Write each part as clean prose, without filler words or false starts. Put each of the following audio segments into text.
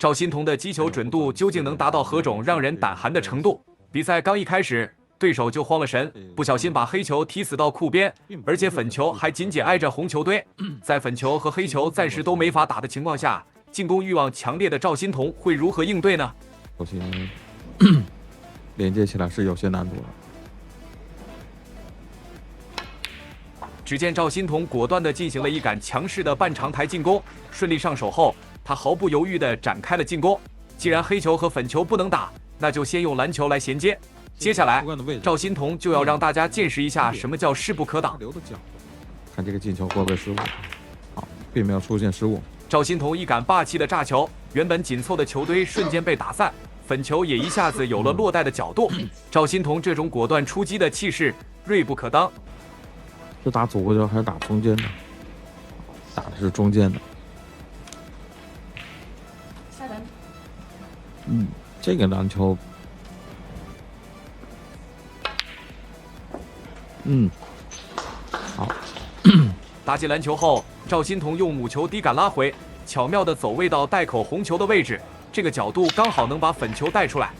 赵欣彤的击球准度究竟能达到何种让人胆寒的程度？比赛刚一开始，对手就慌了神，不小心把黑球踢死到库边，而且粉球还紧紧挨着红球堆。在粉球和黑球暂时都没法打的情况下，进攻欲望强烈的赵欣彤会如何应对呢？首先，连接起来是有些难度的。只见赵欣彤果断地进行了一杆强势的半长台进攻，顺利上手后，他毫不犹豫地展开了进攻。既然黑球和粉球不能打，那就先用篮球来衔接。接下来，赵欣彤就要让大家见识一下什么叫势不可挡。看这个进球会不会失误？好，并没有出现失误。赵欣彤一杆霸气的炸球，原本紧凑的球堆瞬间被打散，粉球也一下子有了落袋的角度。赵欣彤这种果断出击的气势，锐不可当。是打左后腰还是打中间的？打的是中间的。这个篮球，好。打进篮球后，赵欣彤用母球低杆拉回，巧妙地走位到袋口红球的位置，这个角度刚好能把粉球带出来。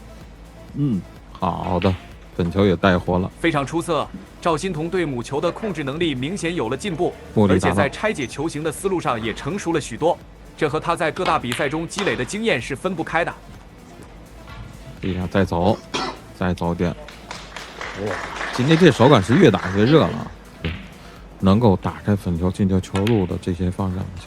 好的，粉球也带活了，非常出色。赵欣彤对母球的控制能力明显有了进步，而且在拆解球形的思路上也成熟了许多，这和他在各大比赛中积累的经验是分不开的。地上再走，再走点。哇，今天这手感是越打越热了，能够打开粉球进球球路的这些方向的球。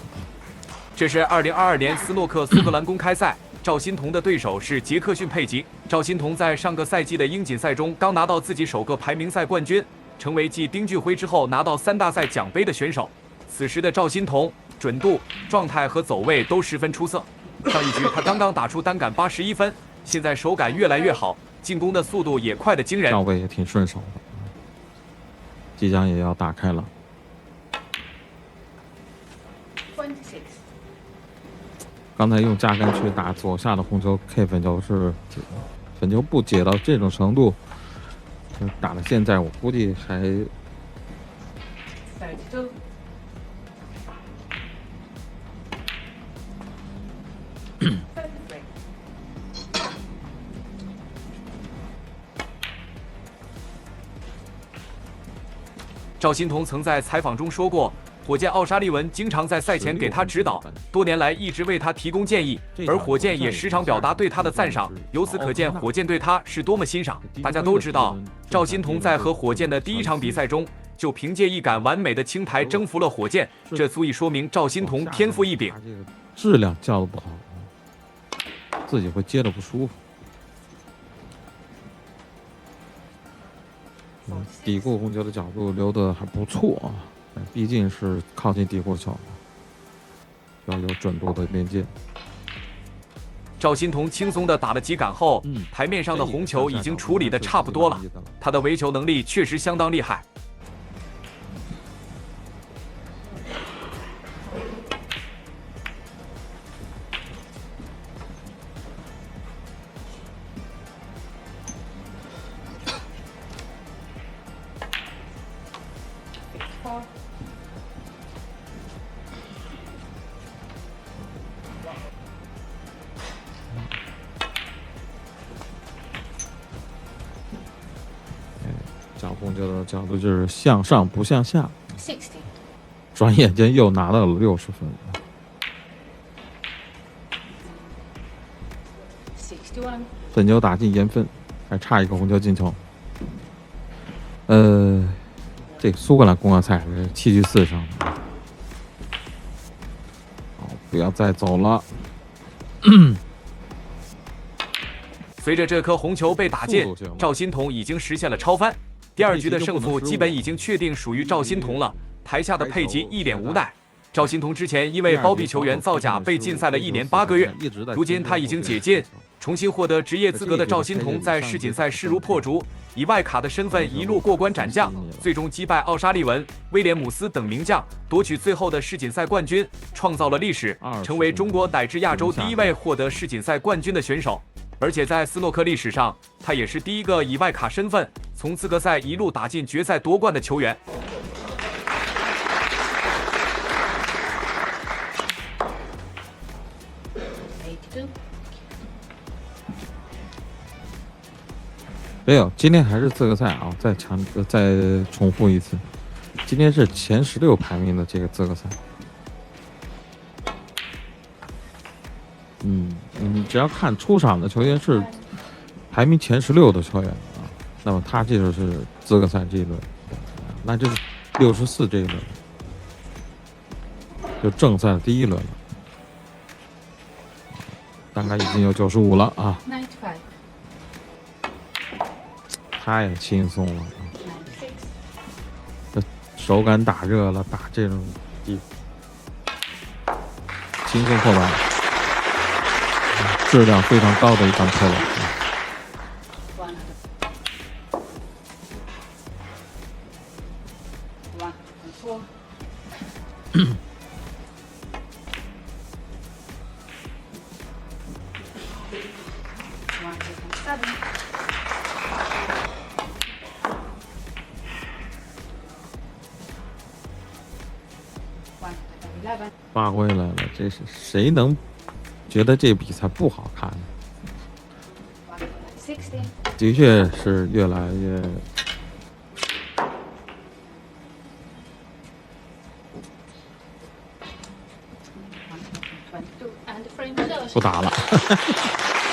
这是2022年斯诺克苏格兰公开赛，赵欣彤的对手是杰克逊佩吉。赵欣彤在上个赛季的英锦赛中刚拿到自己首个排名赛冠军，成为继丁俊晖之后拿到3大赛奖杯的选手。此时的赵欣彤准度、状态和走位都十分出色。上一局他刚刚打出单杆81分，现在手感越来越好，进攻的速度也快得惊人，上位也挺顺手的。即将也要打开了。刚才用架杆去打左下的红球 K 粉球是粉球不解到这种程度，打到现在我估计还赵欣彤曾在采访中说过，火箭奥沙利文经常在赛前给他指导，多年来一直为他提供建议，而火箭也时常表达对他的赞赏。由此可见，火箭对他是多么欣赏。大家都知道，赵欣彤在和火箭的第一场比赛中，就凭借一杆完美的轻台征服了火箭，这足以说明赵欣彤天赋异禀。质量叫的不好，自己会接的不舒服。底库红球的角度留的还不错啊，毕竟是靠近底库球，要有准度的连接。赵欣彤轻松地打了几杆后，台面上的红球已经处理的差不多了，他的围球能力确实相当厉害。角红球的角度就是向上不向下，转眼间又拿到了60分。粉球打进颜分，还差一个红球进球。这个苏格兰公开赛是7局4胜。好，不要再走了。随着这颗红球被打进，赵欣彤已经实现了超翻。第2局的胜负基本已经确定属于赵欣彤了。台下的佩吉一脸无奈。赵欣彤之前因为包庇球员造假被禁赛了1年8个月，如今他已经解禁，重新获得职业资格的赵欣彤在世锦赛势如破竹，以外卡的身份一路过关斩将，最终击败奥沙利文、威廉姆斯等名将，夺取最后的世锦赛冠军，创造了历史，成为中国乃至亚洲第1位获得世锦赛冠军的选手。而且在斯诺克历史上，他也是第1个以外卡身份从资格赛一路打进决赛夺冠的球员。82没有，今天还是资格赛啊！再重复一次，今天是前16排名的这个资格赛。你只要看出场的球员是排名前16的球员啊，那么他这就是资格赛这一轮，那就是64这一轮，就正赛的第一轮了。大概已经有95了啊。太轻松了，这手感打热了，打这种地轻松破完，质量非常高的一张破了。发挥来了，这是谁能觉得这比赛不好看呢？的确是越来越不打了。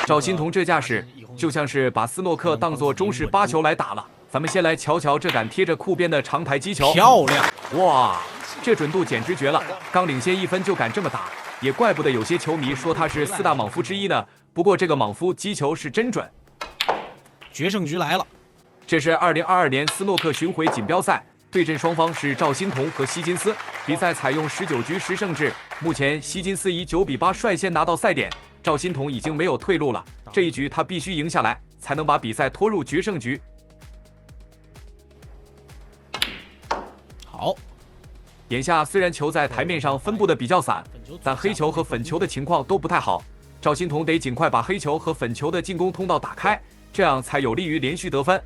赵欣彤这架势就像是把斯诺克当作中式8球来打了。咱们先来瞧瞧这杆贴着裤边的长台击球，漂亮！哇，这准度简直绝了！刚领先1分就敢这么打，也怪不得有些球迷说他是4大莽夫之一呢。不过这个莽夫击球是真准。决胜局来了，这是2022年斯诺克巡回锦标赛，对阵双方是赵欣彤和希金斯。比赛采用19局10胜制，目前希金斯以9比8率先拿到赛点，赵欣彤已经没有退路了。这一局他必须赢下来，才能把比赛拖入决胜局。好，眼下虽然球在台面上分布的比较散，但黑球和粉球的情况都不太好。赵欣彤得尽快把黑球和粉球的进攻通道打开，这样才有利于连续得分。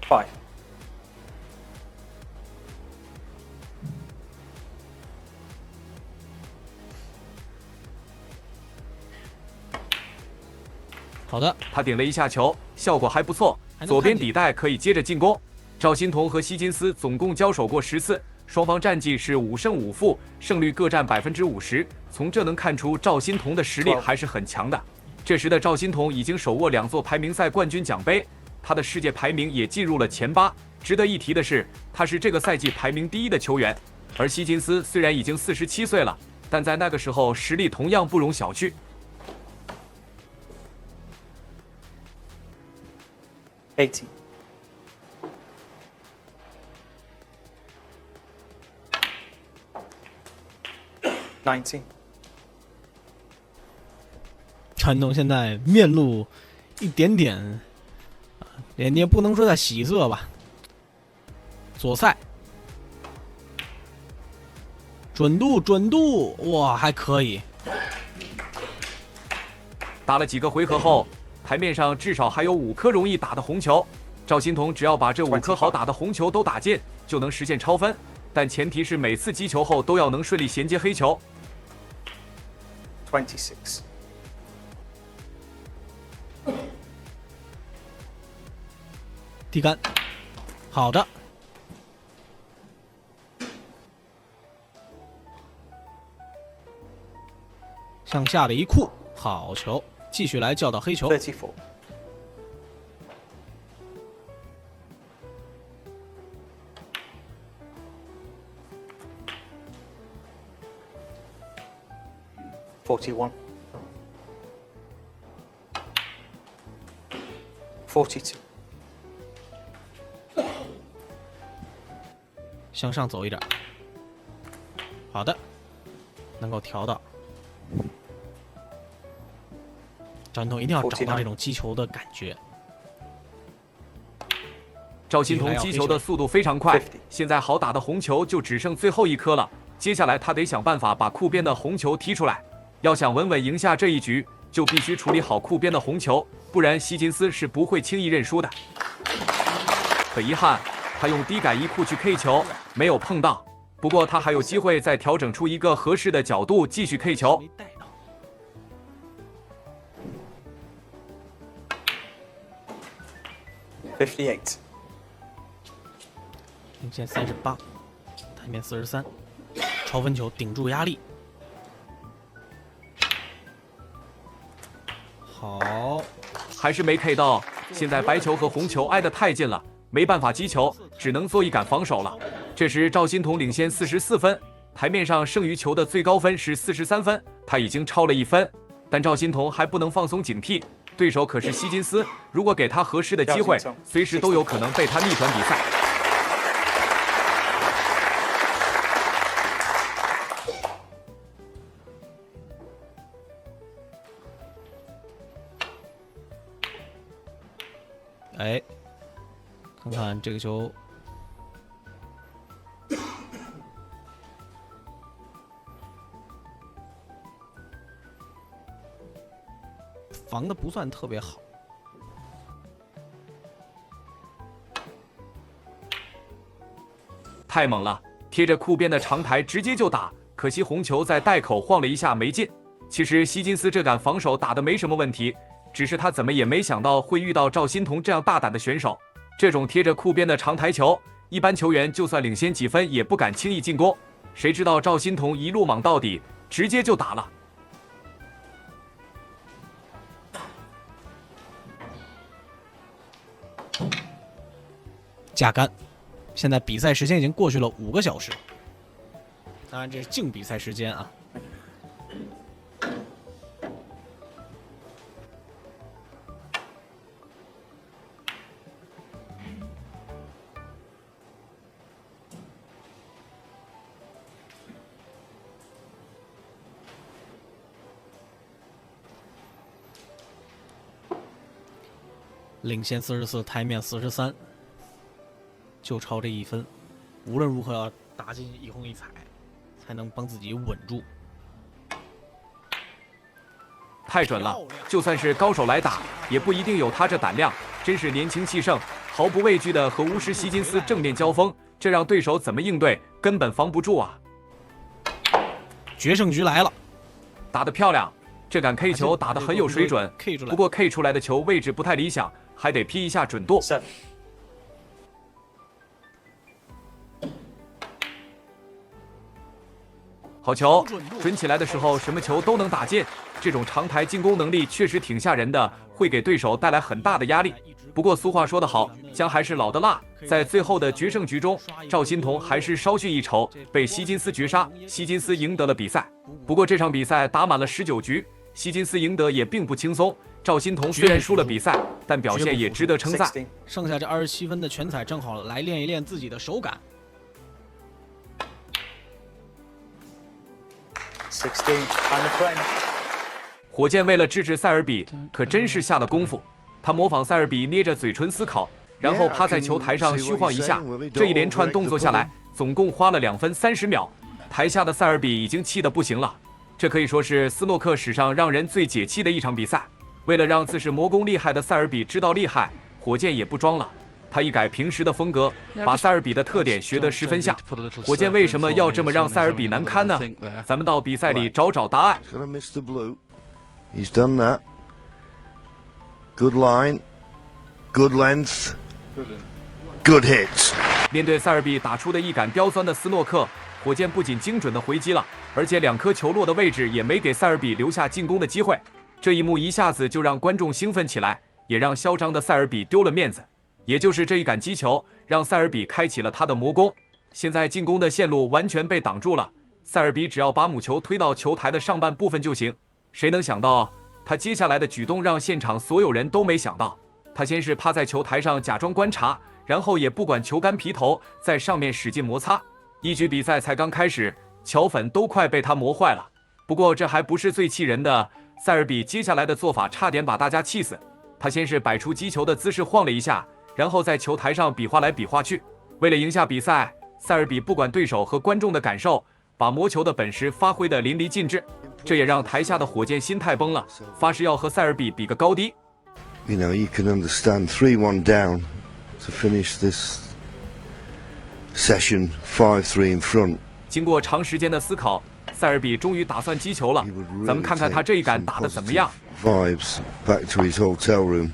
5 好的，他顶了一下球，效果还不错，左边底带可以接着进攻。赵欣彤和希金斯总共交手过10次，双方战绩是5胜5负，胜率各占50%。从这能看出赵欣彤的实力还是很强的。这时的赵欣彤已经手握2座排名赛冠军奖杯，他的世界排名也进入了前8。值得一提的是，他是这个赛季排名第1的球员。而希金斯虽然已经47岁了，但在那个时候实力同样不容小觑。80 90 传统现在面露一点点，也不能说在喜色吧。左塞，准度，哇，还可以。打了几个回合后，台面上至少还有5颗容易打的红球。赵欣彤只要把这5颗好打的红球都打进，就能实现超分。但前提是每次击球后都要能顺利衔接黑球。26 递杆，好的。向下的一库，好球，继续来叫到黑球。34 41 42 向上走一点，好的，能够调到。赵欣彤一定要找到这种击球的感觉。赵欣彤击球的速度非常快，现在好打的红球就只剩最后1颗了。接下来他得想办法把库边的红球踢出来。要想稳稳赢下这一局，就必须处理好库边的红球，不然希金斯是不会轻易认输的。可遗憾，他用低杆一库去 K 球，没有碰到。不过他还有机会再调整出一个合适的角度继续 K 球。58. 领先38，台面43，超分球顶住压力。好，还是没 K 到。现在白球和红球挨得太近了，没办法击球，只能做一杆防守了。这时赵欣彤领先44分，台面上剩余球的最高分是43分，他已经超了1分。但赵欣彤还不能放松警惕，对手可是希金斯，如果给他合适的机会，随时都有可能被他逆转比赛。哎，看看这个球，防的不算特别好。太猛了，贴着库边的长台直接就打，可惜红球在袋口晃了一下没进。其实希金斯这杆防守打得没什么问题，只是他怎么也没想到会遇到赵欣彤这样大胆的选手。这种贴着库边的长台球，一般球员就算领先几分也不敢轻易进攻。谁知道赵欣彤一路莽到底，直接就打了。架杆，现在比赛时间已经过去了5个小时，当然这是净比赛时间啊。领先44，台面43，就超这1分，无论如何要打进一红一彩，才能帮自己稳住。太准了，就算是高手来打，也不一定有他这胆量。真是年轻气盛，毫不畏惧的和巫师希金斯正面交锋，这让对手怎么应对，根本防不住啊！决胜局来了，打得漂亮，这杆 K 球打得很有水准，不过 K 出来的球位置不太理想，还得批一下准度。好球，准起来的时候什么球都能打进，这种长台进攻能力确实挺吓人的，会给对手带来很大的压力。不过俗话说得好，姜还是老的辣，在最后的决胜局中，赵欣彤还是稍逊一筹，被希金斯绝杀，希金斯赢得了比赛。不过这场比赛打满了19局，希金斯赢得也并不轻松。赵欣彤虽然输了比赛，但表现也值得称赞。剩下这27分的全彩，正好来练一练自己的手感。火箭为了制止塞尔比，可真是下了功夫。他模仿塞尔比捏着嘴唇思考，然后趴在球台上虚晃一下。这一连串动作下来，总共花了2分30秒。台下的塞尔比已经气得不行了。这可以说是斯诺克史上让人最解气的一场比赛。为了让自恃魔功厉害的塞尔比知道厉害，火箭也不装了。他一改平时的风格，把塞尔比的特点学得十分像。火箭为什么要这么让塞尔比难堪呢？咱们到比赛里找找答案。He's done that. Good line, good length, good hits. 面对塞尔比打出的一杆刁钻的斯诺克，火箭不仅精准的回击了，而且2颗球落的位置也没给塞尔比留下进攻的机会。这一幕一下子就让观众兴奋起来，也让嚣张的塞尔比丢了面子。也就是这一杆击球，让塞尔比开启了他的魔功。现在进攻的线路完全被挡住了，塞尔比只要把母球推到球台的上半部分就行。谁能想到他接下来的举动让现场所有人都没想到。他先是趴在球台上假装观察，然后也不管球杆皮头，在上面使劲摩擦。一局比赛才刚开始，乔粉都快被他磨坏了。不过这还不是最气人的，塞尔比接下来的做法差点把大家气死。他先是摆出击球的姿势晃了一下，然后在球台上比划来比划去。为了赢下比赛，塞尔比不管对手和观众的感受，把魔球的本事发挥得淋漓尽致。这也让台下的火箭心态崩了，发誓要和塞尔比比个高低。You know, you can understand 3-1 down to finish this session 5-3 in front. 经过长时间的思考，塞尔比终于打算击球了。咱们看看他这一杆打得怎么样。Vibes back to his hotel room.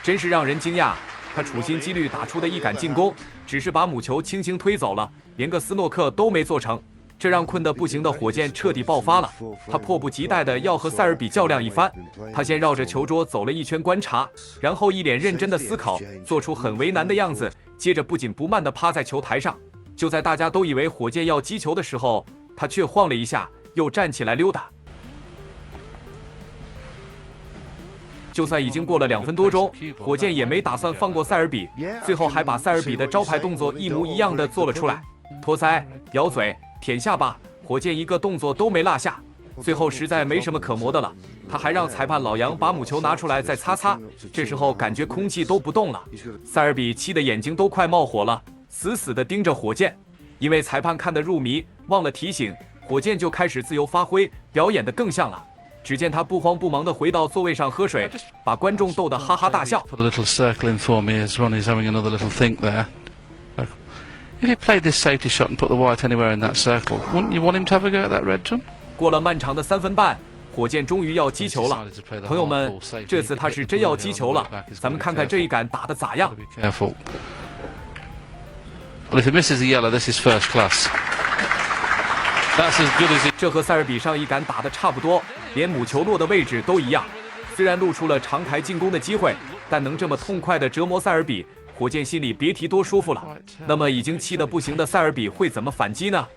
真是让人惊讶。他处心积虑打出的一杆进攻，只是把母球轻轻推走了，连个斯诺克都没做成。这让困得不行的火箭彻底爆发了，他迫不及待地要和塞尔比较量一番。他先绕着球桌走了一圈观察，然后一脸认真的思考，做出很为难的样子，接着不紧不慢地趴在球台上。就在大家都以为火箭要击球的时候，他却晃了一下，又站起来溜达。就算已经过了2分多钟，火箭也没打算放过塞尔比，最后还把塞尔比的招牌动作一模一样的做了出来，托腮、咬嘴、舔下巴，火箭一个动作都没落下。最后实在没什么可磨的了，他还让裁判老杨把母球拿出来再擦擦。这时候感觉空气都不动了，塞尔比气得眼睛都快冒火了，死死地盯着火箭。因为裁判看得入迷，忘了提醒，火箭就开始自由发挥，表演得更像了。只见他不慌不忙地回到座位上喝水，把观众逗得哈哈大笑。 Put a little circle in for me as Ronnie's having another little think there. If he played this safety shot and put the white anywhere in that circle, wouldn't you want him to have a go at that red, John? 过了漫长的3分半，火箭终于要击球了。朋友们，这次他是真要击球了，咱们看看这一杆打得咋样。 Be careful. Well, if he misses the yellow, this is first class. That's as good as he. 这和塞尔比上一杆打得差不多，连母球落的位置都一样。虽然露出了长台进攻的机会，但能这么痛快地折磨塞尔比，火箭心里别提多舒服了。那么已经气得不行的塞尔比会怎么反击呢？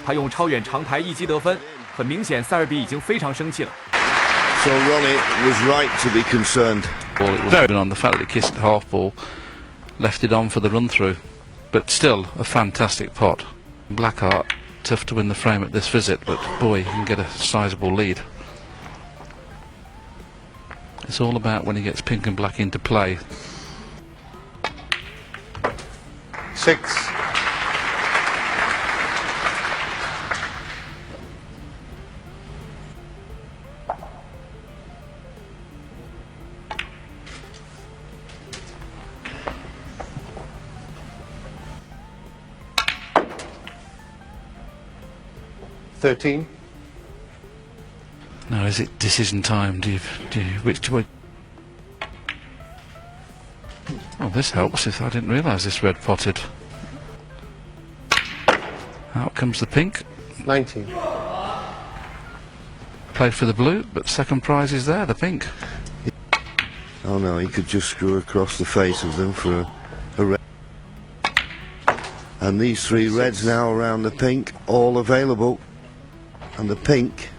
他用超远长台一击得分，很明显塞尔比已经非常生气了。 So Ronnie was right to be concerned. Well, it was very on the fact that he kissed the half ball, left it on for the run through, but still a fantastic pot. Blackheart, tough to win the frame at this visit, but boy, he can get a sizable lead. It's all about when he gets pink and black into play. 6. Now, is it decision time? Which way? Oh, this helps. If I didn't realise this red potted. Out comes the pink. 19. Played for the blue, but second prize is there, the pink. Oh no, he could just screw across the face of them for a red. And these 3 reds now around the pink, all available. And the pink.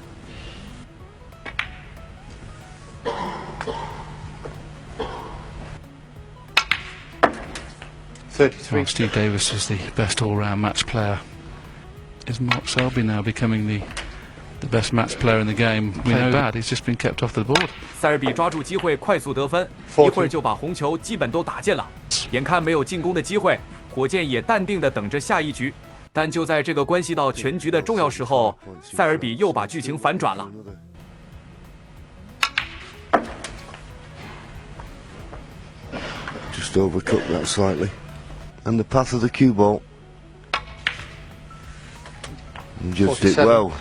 Well, Steve Davis is the best all-round match player. Is Mark Selby now becoming the best match player in the game? We know bad. He's just been kept off the board. 塞尔比抓住机会快速得分，一会儿就把红球基本都打进了。眼看没有进攻的机会，火箭也淡定地等着下一局。但就在这个关系到全局的重要时候，塞尔比又把剧情反转了。 Just overcooked that slightly. And the path of the cue ball. And judged it well.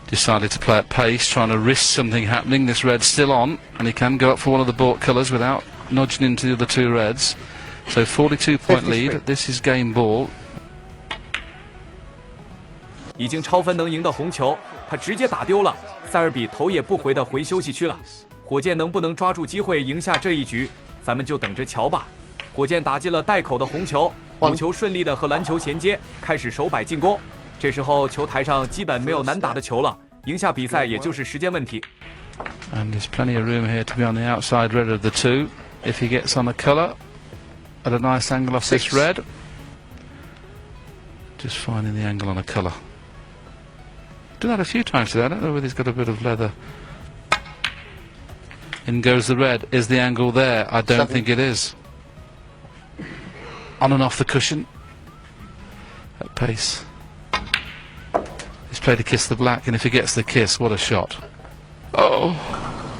Decided to play at pace, trying to risk something happening. This red's still on, and he can go up for one of the baulk colours without nudging into the other 2 reds. So 42-point lead. This is game ball. 已经超分能赢的红球，他直接打丢了。塞尔比头也不回地回休息区了。火箭能不能抓住机会赢下这一局，咱们就等着瞧吧。火箭打进了带口的红球，红球顺利地和篮球衔接，开始手摆进攻。这时候球台上基本没有难打的球了，赢下比赛也就是时间问题。And there's plenty of room here to be on the outside red of the 2. If he gets on a colour at a nice angle off this red, just finding the angle on a colour. Done that a few times today. I don't know whether he's got a bit of leather. In goes the red. Is the angle there? I don't think it is. On and off the cushion. At pace. He's played to kiss the black, and if he gets the kiss, what a shot. Oh.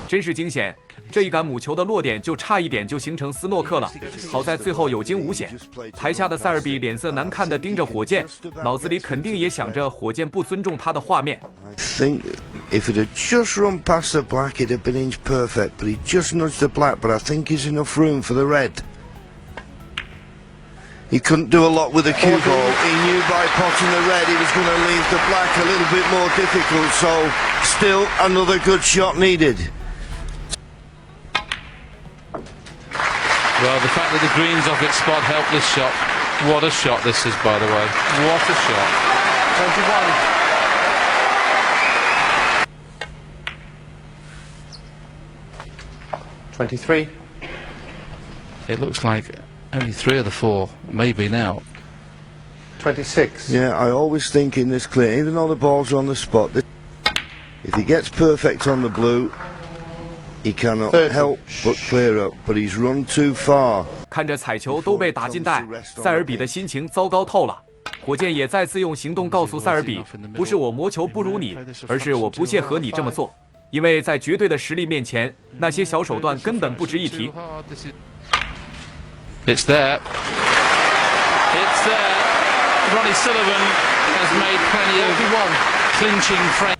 真是惊险！这一杆母球的落点就差一点就形成斯诺克了，好在最后有惊无险。台下的塞尔比脸色难看地盯着火箭，脑子里肯定也想着火箭不尊重他的画面。I think if it had just run past the black, it'd have been inch perfect, but he just nudged the black, but I think there's enough room for the red. He couldn't do a lot with the cue ball. He knew by potting the red he was going to leave the black a little bit more difficult, so still another good shot needed. Well, the fact that the green's off its spot helped this shot. What a shot this is, by the way. What a shot. 23. It looks like only 3 of the 4, maybe now. 26. Yeah, I always think in this clear, even though the balls are on the spot, if he gets perfect on the blue, he cannot help but clear up, but he's run too far. 看着彩球都被打进袋，塞尔比的心情糟糕透了。火箭也再次用行动告诉塞尔比，不是我魔球不如你，而是我不屑和你这么做。因为在绝对的实力面前，那些小手段根本不值一提。It's there. It's there. Ronnie Sullivan has made plenty of clinching frames.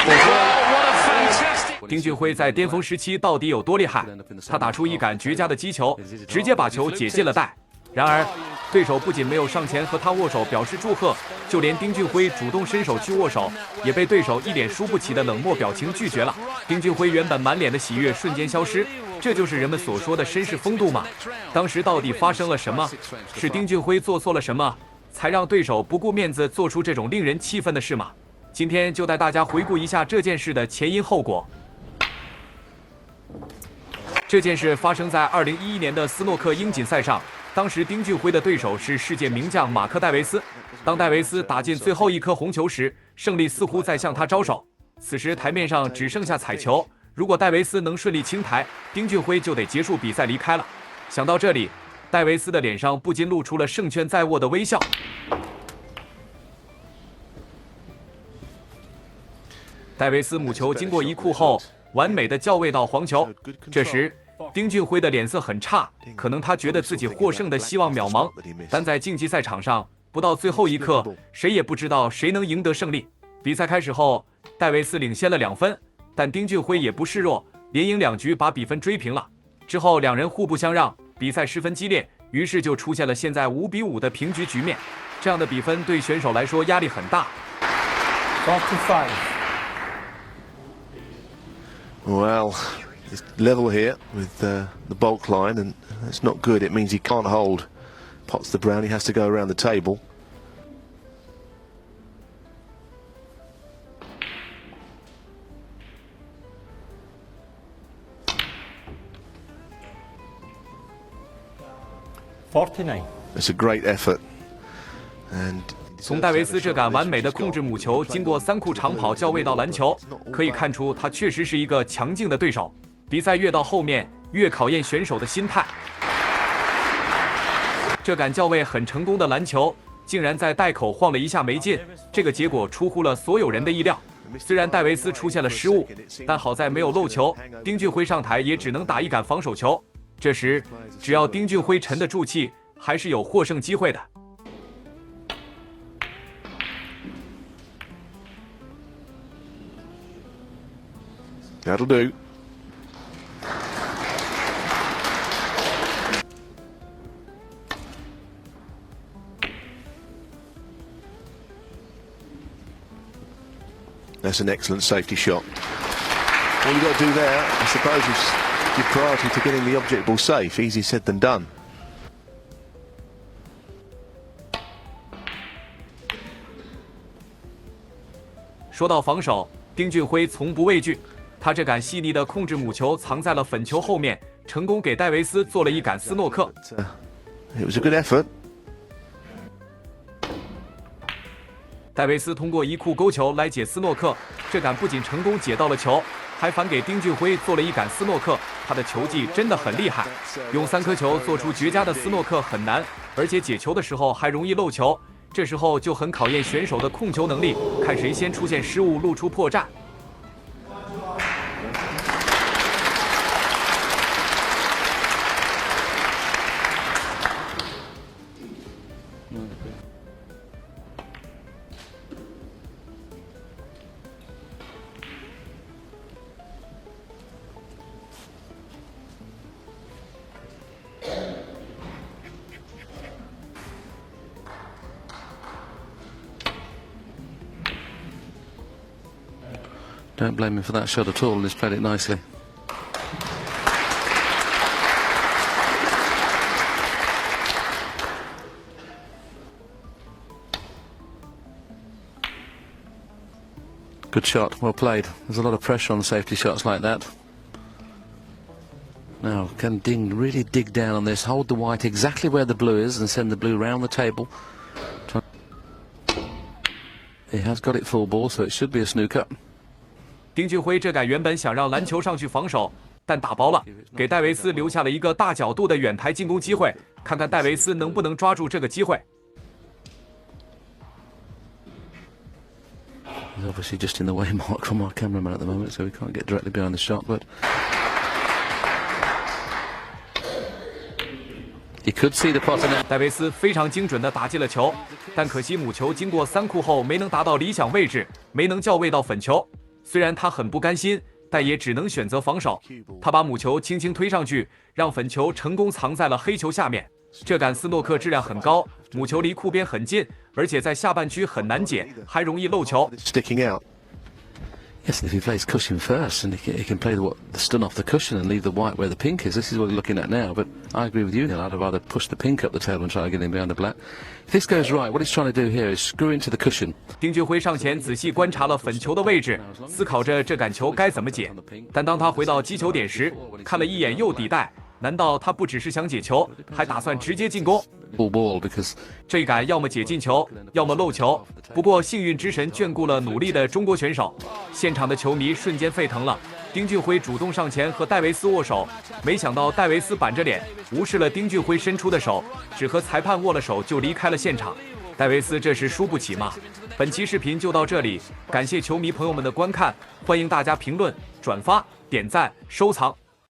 What a fantastic! 丁俊晖在巅峰时期到底有多厉害？他打出一杆绝佳的击球，直接把球解进了袋。然而，对手不仅没有上前和他握手表示祝贺，就连丁俊晖主动伸手去握手，也被对手一脸输不起的冷漠表情拒绝了。丁俊晖原本满脸的喜悦瞬间消失，这就是人们所说的绅士风度吗？当时到底发生了什么？是丁俊晖做错了什么，才让对手不顾面子做出这种令人气愤的事吗？今天就带大家回顾一下这件事的前因后果。这件事发生在2011年的斯诺克英锦赛上。当时丁俊晖的对手是世界名将马克·戴维斯。当戴维斯打进最后一颗红球时，胜利似乎在向他招手。此时台面上只剩下彩球，如果戴维斯能顺利清台，丁俊晖就得结束比赛离开了。想到这里，戴维斯的脸上不禁露出了胜券在握的微笑。戴维斯母球经过一库后，完美的校位到黄球。这时丁俊晖的脸色很差，可能他觉得自己获胜的希望渺茫，但在竞技赛场上，不到最后一刻，谁也不知道谁能赢得胜利。比赛开始后，戴维斯领先了2分，但丁俊晖也不示弱，连赢2局把比分追平了。之后两人互不相让，比赛十分激烈，于是就出现了现在5比5的平局局面。这样的比分对选手来说压力很大。45. Well, it's level here with the bulk line, and that's not good. It means he can't hold. Pots the brown, he has to go around the table. It's a great effort. And 从戴维斯这杆完美的控制母球，经过3库长跑校位到篮球，可以看出他确实是一个强劲的对手。比赛越到后面，越考验选手的心态。这杆校位很成功的篮球，竟然在袋口晃了一下没进，这个结果出乎了所有人的意料。虽然戴维斯出现了失误，但好在没有漏球，丁俊晖上台也只能打一杆防守球。这时，只要丁俊晖沉得住气，还是有获胜机会的。that'll do. That's an excellent safety shot. All you've got to do there, I suppose, is give priority to getting the object ball safe. Easier said than done. 说到防守，丁俊晖从不畏惧，他这杆细腻的控制母球藏在了粉球后面，成功给戴维斯做了一杆斯诺克。It was a good effort. 戴维斯通过1库勾球来解斯诺克，这杆不仅成功解到了球，还反给丁俊晖做了一杆斯诺克。他的球技真的很厉害，用3颗球做出绝佳的斯诺克很难，而且解球的时候还容易漏球。这时候就很考验选手的控球能力，看谁先出现失误，露出破绽。Don't blame him for that shot at all, and he's played it nicely. Good shot, well played. There's a lot of pressure on safety shots like that. Now, can Ding really dig down on this, hold the white exactly where the blue is and send the blue round the table? He has got it full ball, so it should be a snooker. 丁俊晖这杆原本想让篮球上去防守，但打薄了，给戴维斯留下了一个大角度的远台进攻机会，看看戴维斯能不能抓住这个机会。 He's obviously just in the way mark from our cameraman at the moment, so we can't get directly behind the shot, but you could see the pot in it. 戴维斯非常精准地打进了球，但可惜母球经过3库后没能达到理想位置，没能校位到粉球。虽然他很不甘心，但也只能选择防守。他把母球轻轻推上去，让粉球成功藏在了黑球下面。这杆斯诺克质量很高，母球离库边很近，而且在下半区很难解，还容易漏球。 Sticking out. Yes, and if he plays cushion first, and he can play the stun off the cushion and leave the white where the pink is, this is what we're looking at now. But I agree with you, Neil. I'd have rather push the pink up the table and try to get him behind the black. If this goes right, what he's trying to do here is screw into the cushion. 丁俊晖上前仔细观察了粉球的位置，思考着这杆球该怎么解。但当他回到击球点时，看了一眼右底带，难道他不只是想解球，还打算直接进攻？ Full ball because 这一杆要么解进球，要么漏球。不过幸运之神眷顾了努力的中国选手，现场的球迷瞬间沸腾了。丁俊晖主动上前和戴维斯握手，没想到戴维斯板着脸，无视了丁俊晖伸出的手，只和裁判握了手就离开了现场。戴维斯这是输不起嘛？本期视频就到这里，感谢球迷朋友们的观看，欢迎大家评论、转发、点赞、收藏。